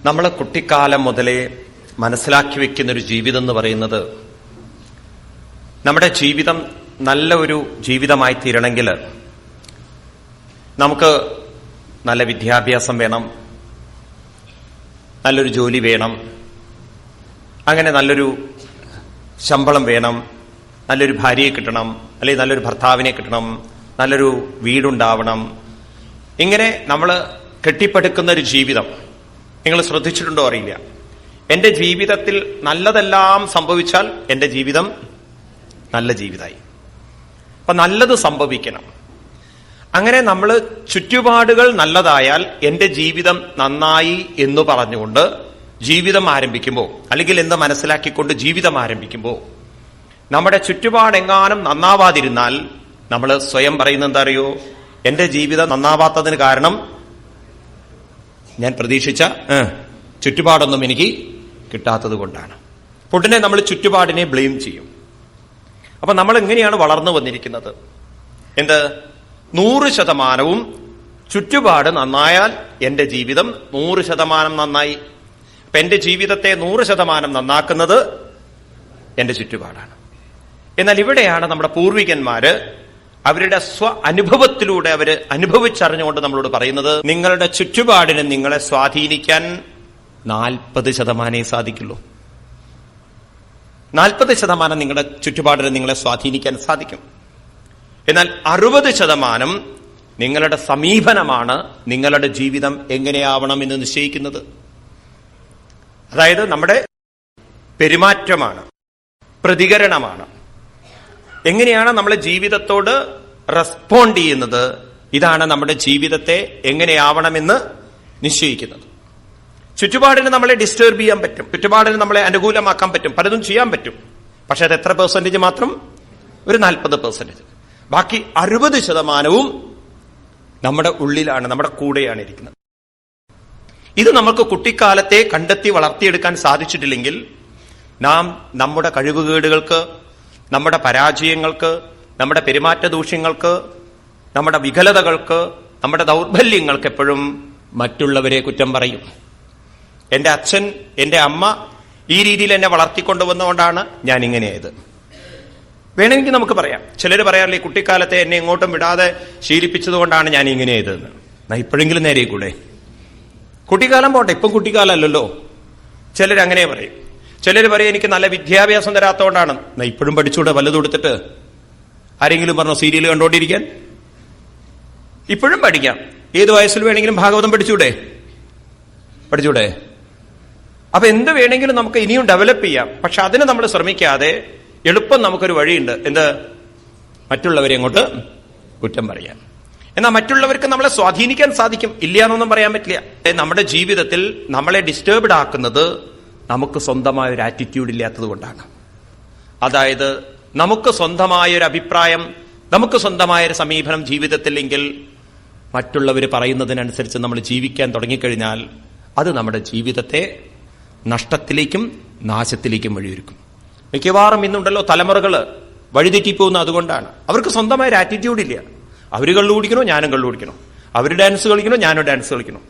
നമ്മൾ കുട്ടിക്കാലം മുതലേ മനസ്സിലാക്കി വെക്കുന്നൊരു ജീവിതം എന്ന് പറയുന്നത്, നമ്മുടെ ജീവിതം നല്ല ഒരു ജീവിതമായി തീരണമെങ്കിൽ നമുക്ക് നല്ല വിദ്യാഭ്യാസം വേണം, നല്ലൊരു ജോലി വേണം, അങ്ങനെ നല്ലൊരു ശമ്പളം വേണം, നല്ലൊരു ഭാര്യയെ കിട്ടണം, അല്ലെങ്കിൽ നല്ലൊരു ഭർത്താവിനെ കിട്ടണം, നല്ലൊരു വീടുണ്ടാവണം. ഇങ്ങനെ നമ്മൾ കെട്ടിപ്പടുക്കുന്ന ഒരു ജീവിതം നിങ്ങൾ ശ്രദ്ധിച്ചിട്ടുണ്ടോ അറിയില്ല. എന്റെ ജീവിതത്തിൽ നല്ലതെല്ലാം സംഭവിച്ചാൽ എന്റെ ജീവിതം നല്ല ജീവിതമായി. അപ്പൊ നല്ലത് സംഭവിക്കണം. അങ്ങനെ നമ്മൾ ചുറ്റുപാടുകൾ നല്ലതായാൽ എന്റെ ജീവിതം നന്നായി എന്ന് പറഞ്ഞുകൊണ്ട് ജീവിതം ആരംഭിക്കുമ്പോൾ, അല്ലെങ്കിൽ എന്ന് മനസ്സിലാക്കിക്കൊണ്ട് ജീവിതം ആരംഭിക്കുമ്പോൾ, നമ്മുടെ ചുറ്റുപാടെങ്ങാനും നന്നാവാതിരുന്നാൽ നമ്മൾ സ്വയം പറയുന്നത് എന്താ അറിയോ? എന്റെ ജീവിതം നന്നാവാത്തതിന് കാരണം ഞാൻ പ്രതീക്ഷിച്ച ചുറ്റുപാടൊന്നും എനിക്ക് കിട്ടാത്തത് കൊണ്ടാണ്. ഉടനെ നമ്മൾ ചുറ്റുപാടിനെ ബ്ലെയിം ചെയ്യും. അപ്പൊ നമ്മൾ എങ്ങനെയാണ് വളർന്നു വന്നിരിക്കുന്നത്? എന്ത് 100% ചുറ്റുപാട് നന്നായാൽ എന്റെ ജീവിതം 100% നന്നായി. അപ്പൊ എന്റെ ജീവിതത്തെ 100% നന്നാക്കുന്നത് എന്റെ ചുറ്റുപാടാണ്. എന്നാൽ ഇവിടെയാണ് നമ്മുടെ പൂർവികന്മാര് അവരുടെ അനുഭവത്തിലൂടെ അവര് അനുഭവിച്ചറിഞ്ഞുകൊണ്ട് നമ്മളോട് പറയുന്നത്, നിങ്ങളുടെ ചുറ്റുപാടിന് നിങ്ങളെ സ്വാധീനിക്കാൻ 40% സാധിക്കുള്ളൂ. 40% നിങ്ങളുടെ ചുറ്റുപാടിന് നിങ്ങളെ സ്വാധീനിക്കാൻ സാധിക്കും. എന്നാൽ 60% നിങ്ങളുടെ സമീപനമാണ് നിങ്ങളുടെ ജീവിതം എങ്ങനെയാവണമെന്ന് നിശ്ചയിക്കുന്നത്. അതായത് നമ്മുടെ പെരുമാറ്റമാണ്, പ്രതികരണമാണ്, എങ്ങനെയാണ് നമ്മളെ ജീവിതത്തോട് റെസ്പോണ്ട് ചെയ്യുന്നത്. ഇതാണ് നമ്മുടെ ജീവിതത്തെ എങ്ങനെയാവണമെന്ന് നിശ്ചയിക്കുന്നത്. ചുറ്റുപാടിന് നമ്മളെ ഡിസ്റ്റർബ് ചെയ്യാൻ പറ്റും, ചുറ്റുപാടിന് നമ്മളെ അനുകൂലമാക്കാൻ പറ്റും, പലതും ചെയ്യാൻ പറ്റും. പക്ഷെ അത് എത്ര പെർസെന്റേജ് മാത്രം? ഒരു 40%. ബാക്കി 60% നമ്മുടെ ഉള്ളിലാണ്, നമ്മുടെ കൂടെയാണ് ഇരിക്കുന്നത്. ഇത് നമുക്ക് കുട്ടിക്കാലത്തെ കണ്ടെത്തി വളർത്തിയെടുക്കാൻ സാധിച്ചിട്ടില്ലെങ്കിൽ നാം നമ്മുടെ കഴിവുകേടുകൾക്ക്, നമ്മുടെ പരാജയങ്ങൾക്ക്, നമ്മുടെ പെരുമാറ്റ ദൂഷ്യങ്ങൾക്ക്, നമ്മുടെ വികലതകൾക്ക്, നമ്മുടെ ദൗർബല്യങ്ങൾക്ക് എപ്പോഴും മറ്റുള്ളവരെ കുറ്റം പറയും. എന്റെ അച്ഛൻ, എന്റെ അമ്മ ഈ രീതിയിൽ എന്നെ വളർത്തിക്കൊണ്ടുവന്നുകൊണ്ടാണ് ഞാൻ ഇങ്ങനെയായത്. വേണമെങ്കിൽ നമുക്ക് പറയാം. ചിലർ പറയാറില്ലേ, കുട്ടിക്കാലത്തെ എന്നെ എങ്ങോട്ടും വിടാതെ ശീലിപ്പിച്ചതുകൊണ്ടാണ് ഞാൻ ഇങ്ങനെയായതെന്ന്. എന്നാ ഇപ്പോഴെങ്കിലും നേരെ കൂടെ. കുട്ടിക്കാലം പോട്ടെ, ഇപ്പം കുട്ടിക്കാലല്ലോ. ചിലരങ്ങനെ പറയും. ചിലർ പറയും എനിക്ക് നല്ല വിദ്യാഭ്യാസം തരാത്തോണ്ടാണ്. എന്നാ ഇപ്പോഴും പഠിച്ചൂടെ? വല്ലതും എടുത്തിട്ട് ആരെങ്കിലും പറഞ്ഞോ സീരിയൽ കണ്ടോണ്ടിരിക്കാൻ? ഇപ്പോഴും പഠിക്കാം. ഏത് വയസ്സിൽ വേണമെങ്കിലും ഭാഗവതം പഠിച്ചൂടെ? അപ്പൊ എന്ത് വേണമെങ്കിലും നമുക്ക് ഇനിയും ഡെവലപ്പ് ചെയ്യാം. പക്ഷെ അതിന് നമ്മൾ ശ്രമിക്കാതെ എളുപ്പം നമുക്കൊരു വഴിയുണ്ട്. എന്ത്? മറ്റുള്ളവരെ അങ്ങോട്ട് കുറ്റം പറയാൻ. എന്നാൽ മറ്റുള്ളവർക്ക് നമ്മളെ സ്വാധീനിക്കാൻ സാധിക്കും, ഇല്ല എന്നൊന്നും പറയാൻ പറ്റില്ല. നമ്മുടെ ജീവിതത്തിൽ നമ്മളെ ഡിസ്റ്റർബ്ഡ് ആക്കുന്നത് നമുക്ക് സ്വന്തമായ ഒരു ആറ്റിറ്റ്യൂഡ് ഇല്ലാത്തത് കൊണ്ടാണ്. അതായത് നമുക്ക് സ്വന്തമായ ഒരു അഭിപ്രായം, നമുക്ക് സ്വന്തമായ ഒരു സമീപനം ജീവിതത്തിലെങ്കിൽ മറ്റുള്ളവർ പറയുന്നതിനനുസരിച്ച് നമ്മൾ ജീവിക്കാൻ തുടങ്ങിക്കഴിഞ്ഞാൽ അത് നമ്മുടെ ജീവിതത്തെ നഷ്ടത്തിലേക്കും നാശത്തിലേക്കും വഴിയൊരുക്കും. മിക്കവാറും ഇന്നുണ്ടല്ലോ തലമുറകൾ വഴിതെറ്റിപ്പോകുന്ന അതുകൊണ്ടാണ്. അവർക്ക് സ്വന്തമായ ഒരു ആറ്റിറ്റ്യൂഡ് ഇല്ല. അവർ കള്ളു കുടിക്കണോ, ഞാനും കള്ളു കുടിക്കണം. അവർ ഡാൻസ് കളിക്കണോ, ഞാനും ഡാൻസ് കളിക്കണം.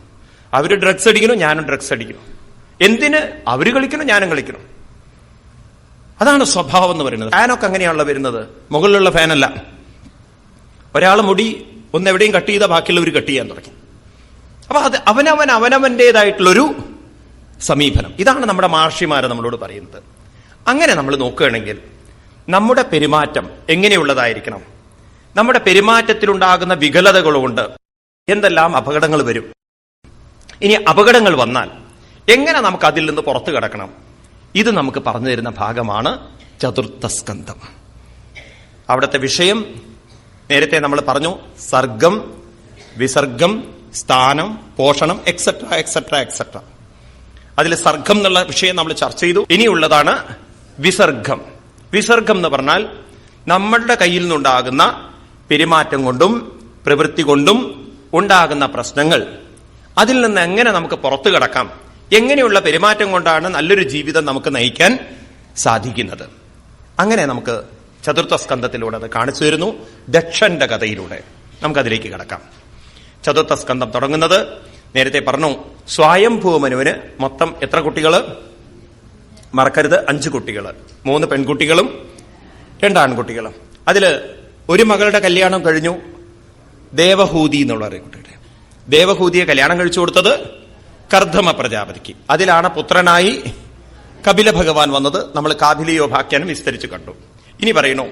അവർ ഡ്രഗ്സ് അടിക്കണോ, ഞാനും ഡ്രഗ്സ് അടിക്കണം. എന്തിന്? അവർ കളിക്കണം, ഞാനും കളിക്കണം. അതാണ് സ്വഭാവം എന്ന് പറയുന്നത്. ഫാനൊക്കെ അങ്ങനെയാണല്ലോ വരുന്നത്, മുകളിലുള്ള ഫാനല്ല. ഒരാൾ മുടി ഒന്ന് എവിടെയും കട്ട് ചെയ്താൽ ബാക്കിയുള്ളവർ കട്ട് ചെയ്യാൻ തുടങ്ങി. അപ്പൊ അത് അവനവന്റേതായിട്ടുള്ളൊരു സമീപനം. ഇതാണ് നമ്മുടെ മഹർഷിമാരെ നമ്മളോട് പറയുന്നത്. അങ്ങനെ നമ്മൾ നോക്കുകയാണെങ്കിൽ നമ്മുടെ പെരുമാറ്റം എങ്ങനെയുള്ളതായിരിക്കണം? നമ്മുടെ പെരുമാറ്റത്തിലുണ്ടാകുന്ന വികലതകളുകൊണ്ട് എന്തെല്ലാം അപകടങ്ങൾ വരും? ഇനി അപകടങ്ങൾ വന്നാൽ എങ്ങനെ നമുക്ക് അതിൽ നിന്ന് പുറത്തു കടക്കണം? ഇത് നമുക്ക് പറഞ്ഞു തരുന്ന ഭാഗമാണ് ചതുർത്ഥ സ്കന്ധം. അവിടുത്തെ വിഷയം നേരത്തെ നമ്മൾ പറഞ്ഞു, സർഗം, വിസർഗം, സ്ഥാനം, പോഷണം, എക്സെട്ര എക്സെട്ര എക്സെട്ര. അതിൽ സർഗം എന്നുള്ള വിഷയം നമ്മൾ ചർച്ച ചെയ്തു. ഇനിയുള്ളതാണ് വിസർഗം. വിസർഗം എന്ന് പറഞ്ഞാൽ നമ്മളുടെ കയ്യിൽ നിന്നുണ്ടാകുന്ന പെരുമാറ്റം കൊണ്ടും പ്രവൃത്തി കൊണ്ടും ഉണ്ടാകുന്ന പ്രശ്നങ്ങൾ, അതിൽ നിന്ന് എങ്ങനെ നമുക്ക് പുറത്തു കടക്കാം, എങ്ങനെയുള്ള പെരുമാറ്റം കൊണ്ടാണ് നല്ലൊരു ജീവിതം നമുക്ക് നയിക്കാൻ സാധിക്കുന്നത്. അങ്ങനെ നമുക്ക് ചതുർത്ഥ സ്കന്ധത്തിലൂടെ അത് കാണിച്ചു തരുന്നു. ദക്ഷന്റെ കഥയിലൂടെ നമുക്കതിലേക്ക് കടക്കാം. ചതുർത്ഥ സ്കന്ധം തുടങ്ങുന്നത് നേരത്തെ പറഞ്ഞു, സ്വയംഭൂമനുവിന് മൊത്തം എത്ര കുട്ടികൾ? മറക്കരുത്, 5 കുട്ടികൾ, 3 പെൺകുട്ടികളും 2 ആൺകുട്ടികളും. അതില് ഒരു മകളുടെ കല്യാണം കഴിഞ്ഞു, ദേവഹൂതി എന്നുള്ള ഒരു കുട്ടിയുടെ. ദേവഹൂതിയെ കല്യാണം കഴിച്ചു കൊടുത്തത് കർദമ പ്രജാപതിക്ക്. അതിലാണ് പുത്രനായി കപില ഭഗവാൻ വന്നത്. നമ്മൾ കാപിലിയോപാഖ്യാനം വിസ്തരിച്ച് കണ്ടു. ഇനി പറയണു,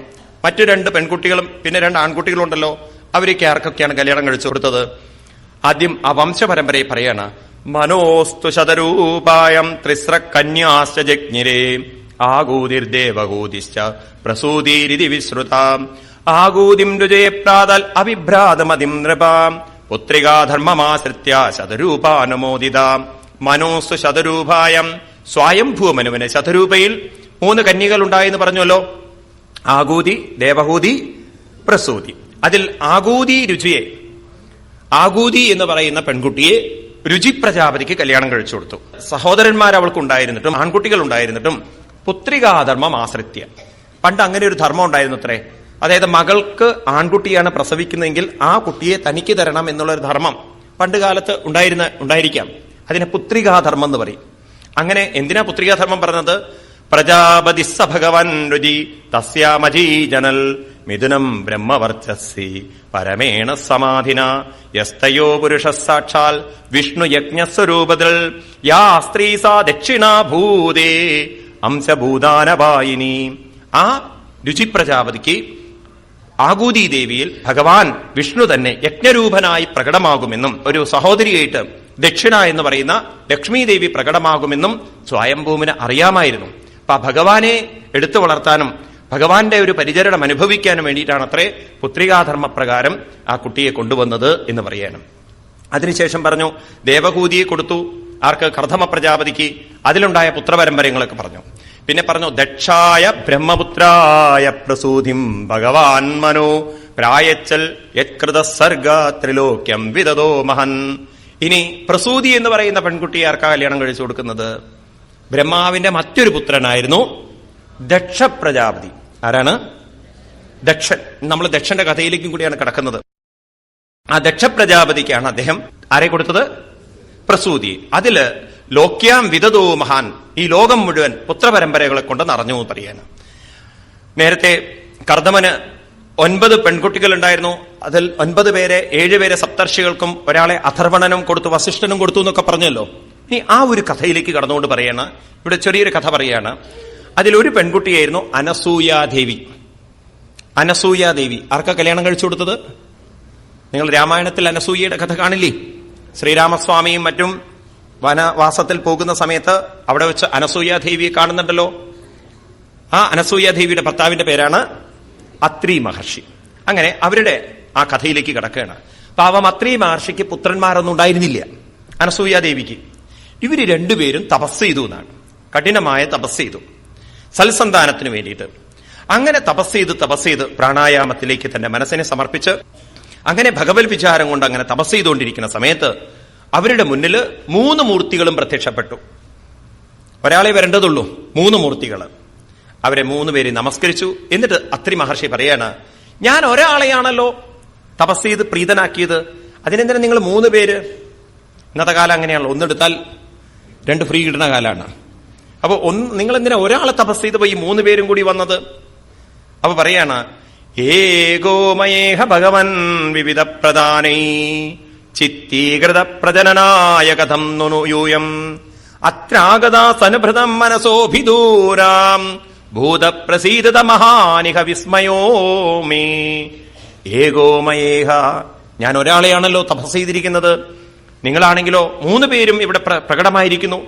മറ്റു 2 പെൺകുട്ടികളും പിന്നെ 2 ആൺകുട്ടികളും ഉണ്ടല്ലോ, അവരൊക്കെ ആർക്കൊക്കെയാണ് കല്യാണം കഴിച്ചു കൊടുത്തത്? ആദ്യം ആ വംശപരമ്പരയെ പറയാണ്. മനോസ്തു ശതരൂപായം ത്രിസ്ര കന്യാശ്ച ജജ്ഞിരേ ആകൂതിർദേവഹൂതിശ്ച പ്രസൂതിരിതി വിശ്രുതാം ആകൂതിം രുജയെ പ്രാതൽ അവിഭ്രാതമതിം നൃപാം പുത്രികാധർമ്മമാശ്രിത്യ ശതരൂപാനുമോദിതാം. മനോസ്തു ശതരൂപായം, സ്വയംഭൂമനുവിന് ശതരൂപയിൽ 3 കന്യകൾ ഉണ്ടായെന്ന് പറഞ്ഞല്ലോ. ആകൂതി, ദേവഹൂതി, പ്രസൂതി. അതിൽ ആകൂതി രുചിയെ, ആകൂതി എന്ന് പറയുന്ന പെൺകുട്ടിയെ രുചി പ്രജാപതിക്ക് കല്യാണം കഴിച്ചു കൊടുത്തു. സഹോദരന്മാർ അവൾക്കുണ്ടായിരുന്നിട്ടും ആൺകുട്ടികൾ ഉണ്ടായിരുന്നിട്ടും പുത്രികാധർമ്മം ആശ്രിത്യ. പണ്ട് അങ്ങനെ ഒരു ധർമ്മം ഉണ്ടായിരുന്നു അത്രേ. അതായത് മകൾക്ക് ആൺകുട്ടിയാണ് പ്രസവിക്കുന്നതെങ്കിൽ ആ കുട്ടിയെ തനിക്ക് തരണം എന്നുള്ളൊരു ധർമ്മം പണ്ട് കാലത്ത് ഉണ്ടായിരിക്കാം. അതിനെ പുത്രികാധർമ്മം എന്ന് പറയും. അങ്ങനെ എന്തിനാ പുത്രികാധർമ്മം പറഞ്ഞത്? പ്രജാപതി സ ഭഗവൻ രുചി തസ്യാമജീ ജനൽ മിഥുനം ബ്രഹ്മവർച്ചസി പരമേണ സമാധിന യസ്തയോ പുരുഷ സാക്ഷാൽ വിഷ്ണു യജ്ഞസ്വരൂപത്തിൽ യാ സ്ത്രീ സാ ദക്ഷിണാഭൂതേ അംശഭൂതാനവായിനി. ആ രുചി പ്രജാപതിക്ക് ആകൂതി ദേവിയിൽ ഭഗവാൻ വിഷ്ണു തന്നെ യജ്ഞരൂപനായി പ്രകടമാകുമെന്നും ഒരു സഹോദരിയായിട്ട് ദക്ഷിണ എന്ന് പറയുന്ന ലക്ഷ്മി ദേവി പ്രകടമാകുമെന്നും സ്വയംഭൂമിന് അറിയാമായിരുന്നു. അപ്പൊ ഭഗവാനെ എടുത്തു വളർത്താനും ഭഗവാന്റെ ഒരു പരിചരണം അനുഭവിക്കാനും വേണ്ടിയിട്ടാണ് അത്രേ പുത്രികാധർമ്മ പ്രകാരം ആ കുട്ടിയെ കൊണ്ടുവന്നത് എന്ന് പറയണം. അതിനുശേഷം പറഞ്ഞു ദേവഹൂതിയെ കൊടുത്തു. ആർക്ക്? കർദമ പ്രജാപതിക്ക്. അതിലുണ്ടായ പുത്രപരമ്പരങ്ങളൊക്കെ പറഞ്ഞു. പിന്നെ പറഞ്ഞു ദക്ഷായ ബ്രഹ്മപുത്രായ പ്രസൂതിം ഭഗവാൻ മനോ പ്രായച്ചൽ യത്കൃത സർഗ ത്രിലോക്യം വിദതോ മഹൻ. ഇനി പ്രസൂതി എന്ന് പറയുന്ന പെൺകുട്ടിയെ ആർക്കാ കല്യാണം കഴിച്ചു കൊടുക്കുന്നത്? ബ്രഹ്മാവിന്റെ മറ്റൊരു പുത്രനായിരുന്നു ദക്ഷ പ്രജാപതി. ആരാണ്? ദക്ഷൻ. നമ്മൾ ദക്ഷന്റെ കഥയിലേക്കും കൂടിയാണ് കിടക്കുന്നത്. ആ ദക്ഷ പ്രജാപതിക്കാണ് അദ്ദേഹം ആരെ കൊടുത്തത്? പ്രസൂതി. അതില് ലോക്യാം വിദതോ മഹാൻ, ഈ ലോകം മുഴുവൻ പുത്രപരമ്പരകളെ കൊണ്ട് നിറഞ്ഞു പറയാണ്. നേരത്തെ കർദമന് 9 പെൺകുട്ടികൾ ഉണ്ടായിരുന്നു. അതിൽ 9 പേരെ 7 പേരെ സപ്തർഷികൾക്കും ഒരാളെ അഥർവണനും കൊടുത്തു, വസിഷ്ഠനും കൊടുത്തു എന്നൊക്കെ പറഞ്ഞല്ലോ. ഇനി ആ ഒരു കഥയിലേക്ക് കടന്നുകൊണ്ട് പറയാണ്. ഇവിടെ ചെറിയൊരു കഥ പറയാണ്. അതിലൊരു പെൺകുട്ടിയായിരുന്നു അനസൂയാദേവി. അനസൂയാദേവി ആർക്കാ കല്യാണം കഴിച്ചു കൊടുത്തത്? നിങ്ങൾ രാമായണത്തിൽ അനസൂയയുടെ കഥ കാണില്ലേ? ശ്രീരാമസ്വാമിയും മറ്റും വനവാസത്തിൽ പോകുന്ന സമയത്ത് അവിടെ വെച്ച് അനസൂയാദേവിയെ കാണുന്നുണ്ടല്ലോ. ആ അനസൂയാദേവിയുടെ ഭർത്താവിന്റെ പേരാണ് അത്രി മഹർഷി. അങ്ങനെ അവരുടെ ആ കഥയിലേക്ക് കിടക്കുകയാണ്. പാവം അത്രി മഹർഷിക്ക് പുത്രന്മാരൊന്നും ഉണ്ടായിരുന്നില്ല അനസൂയാദേവിക്ക്. ഇവര് 2 പേരും തപസ് ചെയ്തു എന്നാണ്. കഠിനമായ തപസ് ചെയ്തു സൽസന്താനത്തിന് വേണ്ടിയിട്ട്. അങ്ങനെ തപസ് ചെയ്ത് പ്രാണായാമത്തിലേക്ക് തന്നെ മനസ്സിനെ സമർപ്പിച്ച് അങ്ങനെ ഭഗവത് വിചാരം കൊണ്ട് അങ്ങനെ തപസ് ചെയ്തുകൊണ്ടിരിക്കുന്ന സമയത്ത് അവരുടെ മുന്നിൽ 3 മൂർത്തികളും പ്രത്യക്ഷപ്പെട്ടു. ഒരാളെ വരേണ്ടതുള്ളൂ, 3 മൂർത്തികൾ. അവരെ 3 പേരെ നമസ്കരിച്ചു. എന്നിട്ട് അത്രി മഹർഷി പറയാണ്, ഞാൻ ഒരാളെയാണല്ലോ തപസ് ചെയ്ത് പ്രീതനാക്കിയത്, അതിനെന്തിനാ നിങ്ങൾ 3 പേര്? ഇന്നത്തെ കാലം അങ്ങനെയാണല്ലോ, ഒന്നെടുത്താൽ 2 ഫ്രീ കിട്ടുന്ന കാലാണ്. അപ്പൊ നിങ്ങൾ എന്തിനാ ഒരാളെ തപസ് ചെയ്ത് പോയി 3 പേരും കൂടി വന്നത്? അപ്പൊ പറയാണ്, ഏകോമയേഹ ഭഗവൻ വിവിധ പ്രധാനൈ ചിത്തീകൃത പ്രജനനായ കഥം യൂയം അത്രാഗതാ സനുഭൃതം മനസോഭിദൂരാം ഭൂതപ്രസീദത മഹാനിഹ വിസ്മയോ മേ. ഏകോമയേഹ, ഞാൻ ഒരാളെയാണല്ലോ തപസ് ചെയ്തിരിക്കുന്നത്, നിങ്ങളാണെങ്കിലോ 3 പേരും ഇവിടെ പ്രകടമായിരിക്കുന്നു.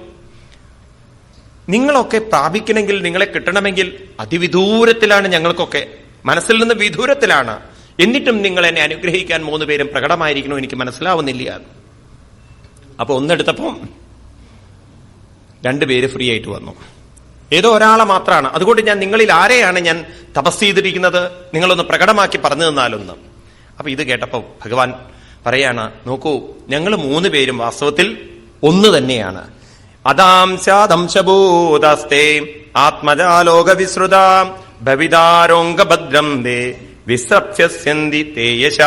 നിങ്ങളൊക്കെ പ്രാപിക്കണമെങ്കിൽ, നിങ്ങളെ കിട്ടണമെങ്കിൽ അതിവിദൂരത്തിലാണ്, ഞങ്ങൾക്കൊക്കെ മനസ്സിൽ നിന്ന് വിദൂരത്തിലാണ്. എന്നിട്ടും നിങ്ങൾ എന്നെ അനുഗ്രഹിക്കാൻ 3 പേരും പ്രകടമായിരിക്കണോ, എനിക്ക് മനസ്സിലാവുന്നില്ല. അപ്പൊ ഒന്നെടുത്തപ്പം 2 പേര് ഫ്രീ ആയിട്ട് വന്നു. ഏതോ ഒരാളെ മാത്രമാണ്. അതുകൊണ്ട് ഞാൻ നിങ്ങളിൽ ആരെയാണ് ഞാൻ തപസ് ചെയ്തിരിക്കുന്നത്, നിങ്ങളൊന്ന് പ്രകടമാക്കി പറഞ്ഞു തന്നാലൊന്ന്. അപ്പൊ ഇത് കേട്ടപ്പോ ഭഗവാൻ പറയാണ്, നോക്കൂ, ഞങ്ങൾ 3 പേരും വാസ്തവത്തിൽ ഒന്ന് തന്നെയാണ്. അദാംശാദംശബോധസ്തേ ആത്മജാലോക വിശ്രുതാം ഭവിതാരോംഗഭദ്രം ദേ വിസർഭ്യസ്യന്തി തേ യശ.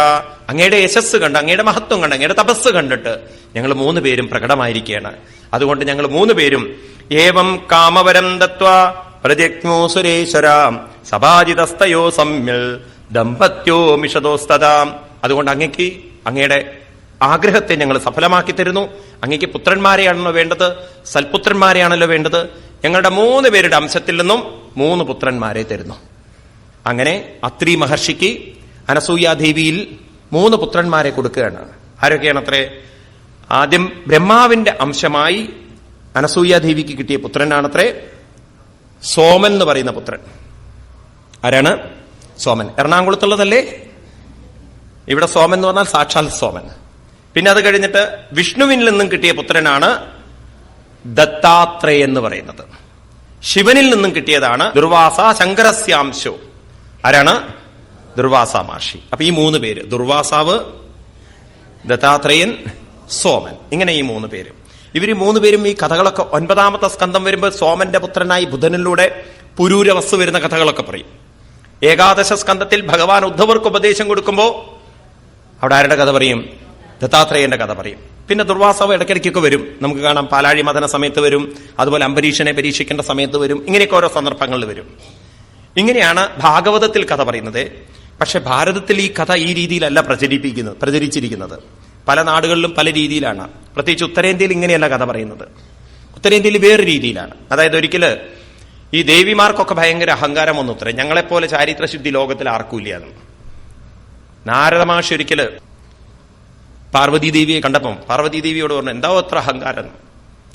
അങ്ങയുടെ യശസ് കണ്ട്, അങ്ങയുടെ മഹത്വം കണ്ട്, അങ്ങയുടെ തപസ് കണ്ടിട്ട് ഞങ്ങൾ 3 പേരും പ്രകടമായിരിക്കുകയാണ്. അതുകൊണ്ട് ഞങ്ങൾ 3 പേരും ഏവം കാമവരം ദത്വാ പ്രജജ്ഞോ സുരേശ്വരാം സഭാജിതസ്തയോ സമ്യൽ ദമ്പത്യോ മിഷതോസ്തതാം. അതുകൊണ്ട് അങ്ങയ്ക്ക് അങ്ങയുടെ ആഗ്രഹത്തെ ഞങ്ങൾ സഫലമാക്കി തരുന്നു. അങ്ങയ്ക്ക് പുത്രന്മാരെയാണല്ലോ വേണ്ടത്, സൽപുത്രന്മാരെയാണല്ലോ വേണ്ടത്. ഞങ്ങളുടെ 3 പേരുടെ അംശത്തിൽ നിന്നും 3 പുത്രന്മാരെ തരുന്നു. അങ്ങനെ അത്രി മഹർഷിക്ക് അനസൂയാദേവിയിൽ 3 പുത്രന്മാരെ കൊടുക്കുകയാണ്. ആരൊക്കെയാണത്രേ? ആദ്യം ബ്രഹ്മാവിന്റെ അംശമായി അനസൂയാദേവിക്ക് കിട്ടിയ പുത്രനാണത്രേ സോമൻ എന്ന് പറയുന്ന പുത്രൻ. ആരാണ് സോമൻ? എറണാകുളത്തുള്ളതല്ലേ? ഇവിടെ സോമൻ എന്ന് പറഞ്ഞാൽ സാക്ഷാൽ സോമൻ. പിന്നെ അത് കഴിഞ്ഞിട്ട് വിഷ്ണുവിൽ നിന്നും കിട്ടിയ പുത്രനാണ് ദത്താത്രേയ എന്ന് പറയുന്നത്. ശിവനിൽ നിന്നും കിട്ടിയതാണ് ദുർവാസ ശങ്കരസ്യാംശോ. ആരാണ്? ദുർവാസ മഹർഷി. അപ്പൊ ഈ 3 പേര്, ദുർവാസാവ്, ദത്താത്രേയൻ, സോമൻ, ഇങ്ങനെ ഈ 3 പേര്. ഇവര് 3 പേരും ഈ കഥകളൊക്കെ 9ാമത്തെ സ്കന്ധം വരുമ്പോൾ സോമന്റെ പുത്രനായി ബുധനിലൂടെ പുരൂരവസ് വരുന്ന കഥകളൊക്കെ പറയും. ഏകാദശ സ്കന്ധത്തിൽ ഭഗവാൻ ഉദ്ധവർക്ക് ഉപദേശം കൊടുക്കുമ്പോൾ അവിടെ ആരുടെ കഥ പറയും? ദത്താത്രേയന്റെ കഥ പറയും. പിന്നെ ദുർവാസാവ് ഇടയ്ക്കിടയ്ക്കൊക്കെ വരും. നമുക്ക് കാണാം, പാലാഴി മദന സമയത്ത് വരും, അതുപോലെ അംബരീഷനെ പരീക്ഷിക്കേണ്ട സമയത്ത് വരും. ഇങ്ങനെയൊക്കെ ഓരോ സന്ദർഭങ്ങളിൽ വരും. ഇങ്ങനെയാണ് ഭാഗവതത്തിൽ കഥ പറയുന്നത്. പക്ഷെ ഭാരതത്തിൽ ഈ കഥ ഈ രീതിയിലല്ല പ്രചരിച്ചിരിക്കുന്നത്. പല നാടുകളിലും പല രീതിയിലാണ്. പ്രത്യേകിച്ച് ഉത്തരേന്ത്യയിൽ ഇങ്ങനെയല്ല കഥ പറയുന്നത്. ഉത്തരേന്ത്യയിൽ വേറെ രീതിയിലാണ്. അതായത് ഒരിക്കല് ഈ ദേവിമാർക്കൊക്കെ ഭയങ്കര അഹങ്കാരം വന്നു. ഉത്തരം ഞങ്ങളെപ്പോലെ ചാരിത്രശുദ്ധി ലോകത്തിൽ ആർക്കൂല്ല. നാരദ മഹർഷി ഒരിക്കല് പാർവതീദേവിയെ കണ്ടപ്പം പാർവതീദേവിയോട് പറഞ്ഞു, എന്താ അത്ര അഹങ്കാരം?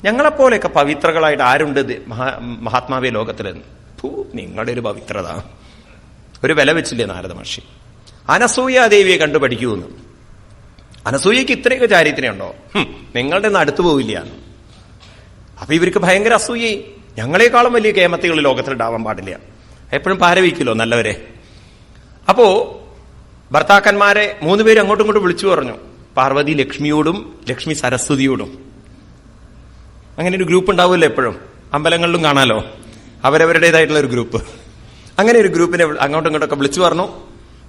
ഞങ്ങളെപ്പോലെയൊക്കെ പവിത്രകളായിട്ട് ആരുണ്ട് മഹാത്മാവേ ലോകത്തിലെന്ന്? നിങ്ങളുടെ ഒരു പവിത്രത ഒരു വില വെച്ചില്ലേ നാരദ മഹർഷി? അനസൂയാദേവിയെ കണ്ടു പഠിക്കൂന്ന്. അനസൂയക്ക് ഇത്രയൊക്കെ ചാരിത്രയുണ്ടോ? നിങ്ങളുടെ നിന്ന് അടുത്തു പോവില്ല. അപ്പൊ ഇവർക്ക് ഭയങ്കര അസൂയ. ഞങ്ങളെക്കാളും വലിയ കേമത്തികൾ ലോകത്തിലുണ്ടാവാൻ പാടില്ല. എപ്പോഴും പാരവയ്ക്കുമല്ലോ നല്ലവരെ. അപ്പോ ഭർത്താക്കന്മാരെ 3 പേരും അങ്ങോട്ടും ഇങ്ങോട്ടും വിളിച്ചു പറഞ്ഞു. പാർവതി ലക്ഷ്മിയോടും ലക്ഷ്മി സരസ്വതിയോടും. അങ്ങനെ ഒരു ഗ്രൂപ്പ് ഉണ്ടാവുമല്ലോ എപ്പോഴും, അമ്പലങ്ങളിലും കാണാലോ, അവരവരുടേതായിട്ടുള്ള ഒരു ഗ്രൂപ്പ്. അങ്ങനെ ഒരു ഗ്രൂപ്പിനെ അങ്ങോട്ടും ഇങ്ങോട്ടൊക്കെ വിളിച്ചു പറഞ്ഞു,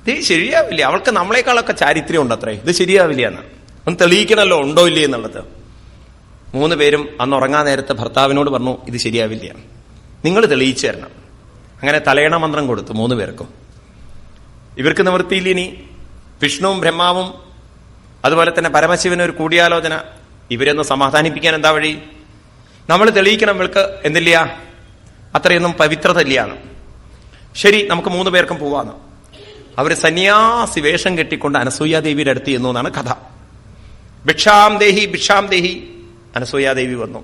ഇത് ശരിയാവില്ല, അവൾക്ക് നമ്മളെക്കാളൊക്കെ ചാരിത്രം ഉണ്ട് അത്രേ, ഇത് ശരിയാവില്ല എന്ന് ഒന്ന് തെളിയിക്കണല്ലോ ഉണ്ടോ ഇല്ലേ എന്നുള്ളത്. 3 പേരും അന്ന് ഉറങ്ങാൻ നേരത്തെ ഭർത്താവിനോട് പറഞ്ഞു, ഇത് ശരിയാവില്ല, നിങ്ങൾ തെളിയിച്ചു തരണം. അങ്ങനെ തലയണ മന്ത്രം കൊടുത്തു 3 പേർക്കും. ഇവർക്ക് നിവൃത്തിയില്ല. ഇനി വിഷ്ണുവും ബ്രഹ്മാവും അതുപോലെ തന്നെ പരമശിവനും ഒരു കൂടിയാലോചന. ഇവരൊന്ന് സമാധാനിപ്പിക്കാൻ എന്താ വഴി? നമ്മൾ തെളിയിക്കണം ഇവൾക്ക് എന്തില്ല, അത്രയൊന്നും പവിത്രത ഇല്ലാന്ന്. ശരി, നമുക്ക് 3 പേർക്കും പോവാന്ന്. അവര് സന്യാസി വേഷം കെട്ടിക്കൊണ്ട് അനസൂയാദേവിയുടെ അടുത്ത് ചെന്നു എന്നാണ് കഥ. ഭിക്ഷാം ദേഹി ഭിക്ഷാം ദേഹി. അനസൂയാദേവി വന്നു.